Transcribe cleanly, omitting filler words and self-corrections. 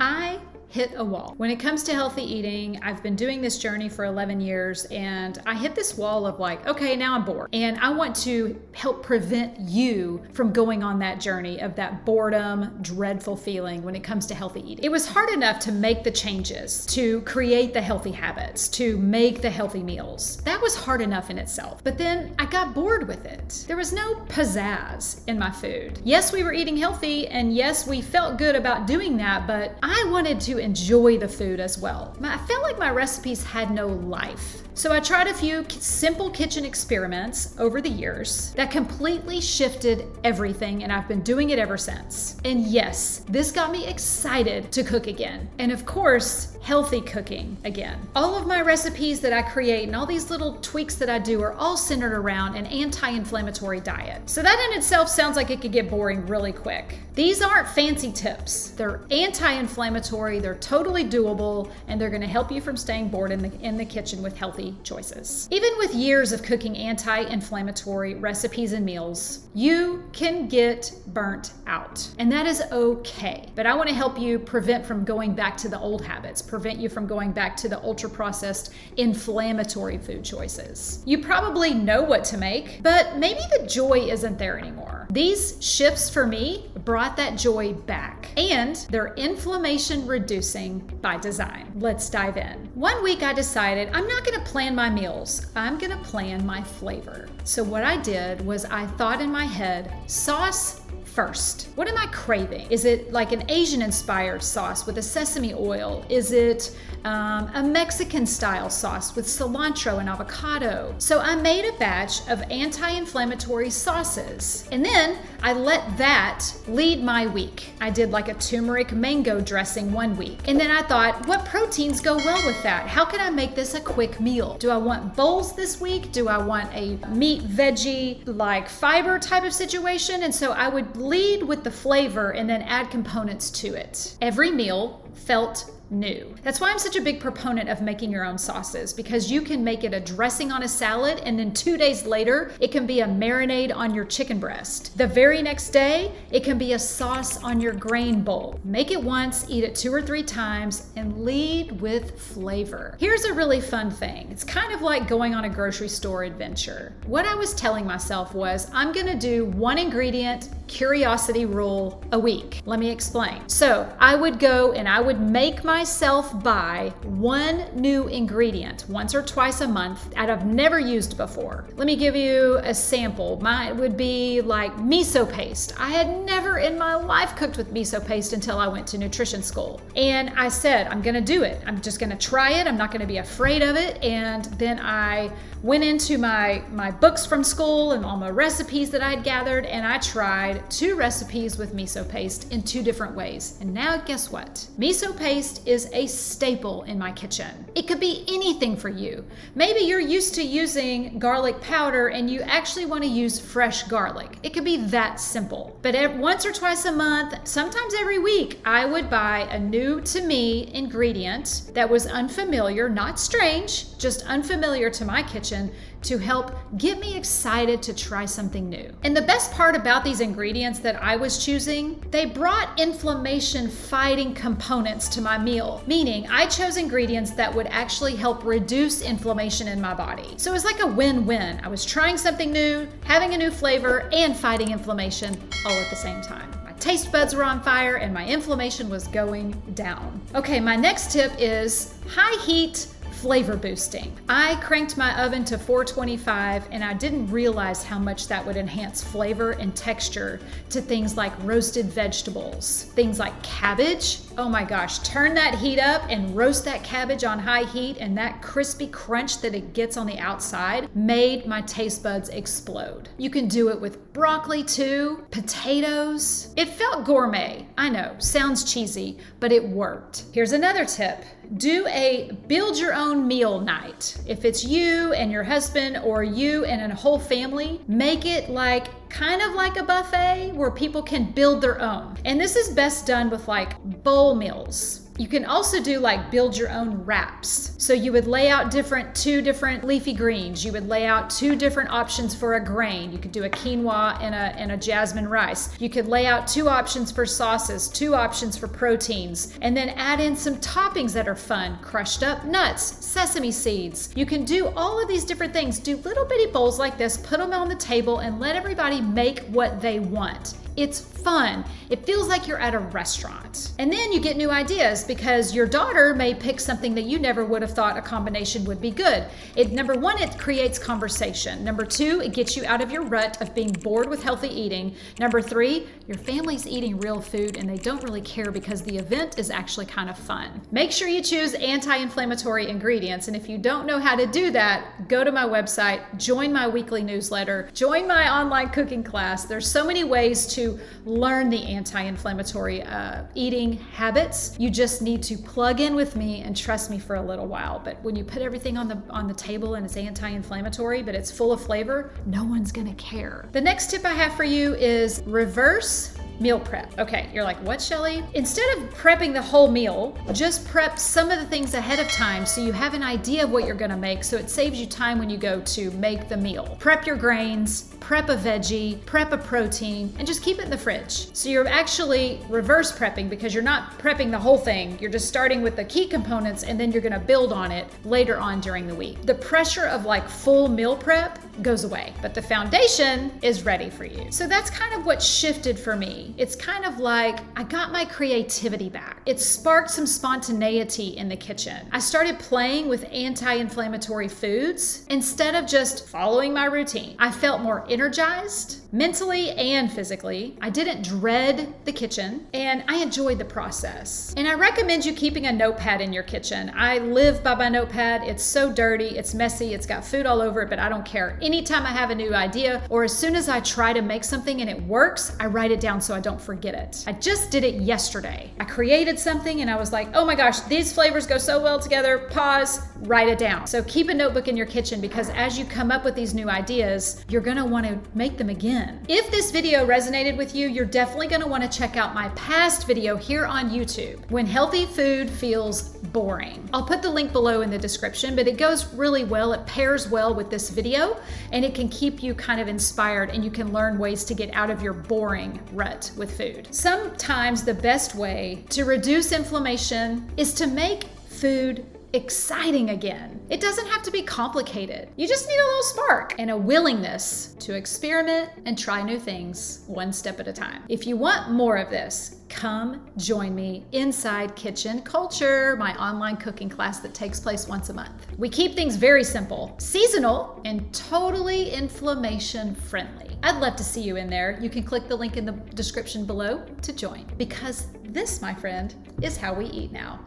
I hit a wall. When it comes to healthy eating, I've been doing this journey for 11 years and I hit this wall of like, okay, now I'm bored. And I want to help prevent you from going on that journey of that boredom, dreadful feeling when it comes to healthy eating. It was hard enough to make the changes, to create the healthy habits, to make the healthy meals. That was hard enough in itself. But then I got bored with it. There was no pizzazz in my food. Yes, we were eating healthy and yes, we felt good about doing that, but I wanted to enjoy the food as well. I felt like my recipes had no life. So I tried a few simple kitchen experiments over the years that completely shifted everything, and I've been doing it ever since. And yes, this got me excited to cook again. And of course, healthy cooking again. All of my recipes that I create and all these little tweaks that I do are all centered around an anti-inflammatory diet. So that in itself sounds like it could get boring really quick. These aren't fancy tips. They're anti-inflammatory, they're totally doable, and they're gonna help you from staying bored in the kitchen with healthy choices. Even with years of cooking anti-inflammatory recipes and meals, you can get burnt out, and that is okay. But I want to help you prevent from going back to the old habits, prevent you from going back to the ultra-processed inflammatory food choices. You probably know what to make, but maybe the joy isn't there anymore. These shifts for me brought that joy back, and they're inflammation reducing by design. Let's dive in. One week I decided I'm not going to plan my meals. I'm going to plan my flavor. So what I did was I thought in my head, sauce first. What am I craving? Is it like an Asian-inspired sauce with a sesame oil? Is it a Mexican-style sauce with cilantro and avocado? So I made a batch of anti-inflammatory sauces, and then I let that lead my week. I did like a turmeric mango dressing one week, and then I thought, what proteins go well with that? How can I make this a quick meal? Do I want bowls this week? Do I want a meat, veggie, like fiber type of situation? And so I would lead with the flavor and then add components to it. Every meal felt new. That's why I'm such a big proponent of making your own sauces, because you can make it a dressing on a salad and then 2 days later, it can be a marinade on your chicken breast. The very next day, it can be a sauce on your grain bowl. Make it once, eat it 2 or 3 times, and lead with flavor. Here's a really fun thing. It's kind of like going on a grocery store adventure. What I was telling myself was, I'm gonna do 1 ingredient curiosity rule a week. Let me explain. So I would go and I would make myself buy 1 new ingredient once or twice a month that I've never used before. Let me give you a sample. Mine would be like miso paste. I had never in my life cooked with miso paste until I went to nutrition school. And I said, I'm gonna do it. I'm just gonna try it. I'm not gonna be afraid of it. And then I went into my books from school and all my recipes that I'd gathered, and I tried 2 recipes with miso paste in 2 different ways. And now guess what? Miso paste is a staple in my kitchen. It could be anything for you. Maybe you're used to using garlic powder and you actually want to use fresh garlic. It could be that simple. But once or twice a month, sometimes every week, I would buy a new to me ingredient that was unfamiliar, not strange, just unfamiliar to my kitchen, to help get me excited to try something new. And the best part about these ingredients that I was choosing, they brought inflammation fighting components to my meal, meaning I chose ingredients that would actually help reduce inflammation in my body. So it was like a win-win. I was trying something new, having a new flavor, and fighting inflammation all at the same time. My taste buds were on fire and my inflammation was going down. Okay, my next tip is high heat flavor boosting. I cranked my oven to 425 and I didn't realize how much that would enhance flavor and texture to things like roasted vegetables, things like cabbage. Oh my gosh, turn that heat up and roast that cabbage on high heat, and that crispy crunch that it gets on the outside made my taste buds explode. You can do it with broccoli too, potatoes. It felt gourmet. I know, sounds cheesy, but it worked. Here's another tip. Do a build your own meal night. If it's you and your husband or you and a whole family, make it kind of like a buffet where people can build their own. And this is best done with like bowl meals. You can also do like build your own wraps. So you would lay out two different leafy greens. You would lay out 2 different options for a grain. You could do a quinoa and a jasmine rice. You could lay out 2 options for sauces, 2 options for proteins, and then add in some toppings that are fun. Crushed up nuts, sesame seeds. You can do all of these different things. Do little bitty bowls like this, put them on the table, and let everybody make what they want. It's fun. It feels like you're at a restaurant. And then you get new ideas because your daughter may pick something that you never would have thought a combination would be good. Number 1, it creates conversation. Number 2, it gets you out of your rut of being bored with healthy eating. Number 3, your family's eating real food and they don't really care because the event is actually kind of fun. Make sure you choose anti-inflammatory ingredients. And if you don't know how to do that, go to my website, join my weekly newsletter, join my online cooking class. There's so many ways to learn the anti-inflammatory eating habits. You just need to plug in with me and trust me for a little while. But when you put everything on the table and it's anti-inflammatory, but it's full of flavor, no one's gonna care. The next tip I have for you is reverse meal prep. Okay, you're like, what, Shelley? Instead of prepping the whole meal, just prep some of the things ahead of time so you have an idea of what you're gonna make, so it saves you time when you go to make the meal. Prep your grains, prep a veggie, prep a protein, and just keep it in the fridge. So you're actually reverse prepping because you're not prepping the whole thing. You're just starting with the key components and then you're gonna build on it later on during the week. The pressure of like full meal prep goes away, but the foundation is ready for you. So that's kind of what shifted for me. It's kind of like I got my creativity back. It sparked some spontaneity in the kitchen. I started playing with anti-inflammatory foods instead of just following my routine. I felt more energized mentally and physically. I didn't dread the kitchen and I enjoyed the process. And I recommend you keeping a notepad in your kitchen. I live by my notepad. It's so dirty, it's messy, it's got food all over it, but I don't care. Anytime I have a new idea or as soon as I try to make something and it works, I write it down so I don't forget it. I just did it yesterday. I created something and I was like, oh my gosh, these flavors go so well together. Pause, write it down. So keep a notebook in your kitchen because as you come up with these new ideas, you're gonna wanna make them again. If this video resonated with you, you're definitely gonna wanna check out my past video here on YouTube, When Healthy Food Feels Boring. I'll put the link below in the description, but it goes really well. It pairs well with this video and it can keep you kind of inspired and you can learn ways to get out of your boring rut with food. Sometimes the best way to reduce inflammation is to make food exciting again. It doesn't have to be complicated. You just need a little spark and a willingness to experiment and try new things one step at a time. If you want more of this, come join me inside Kitchen Culture, my online cooking class that takes place once a month. We keep things very simple, seasonal, and totally inflammation friendly. I'd love to see you in there. You can click the link in the description below to join because this, my friend, is how we eat now.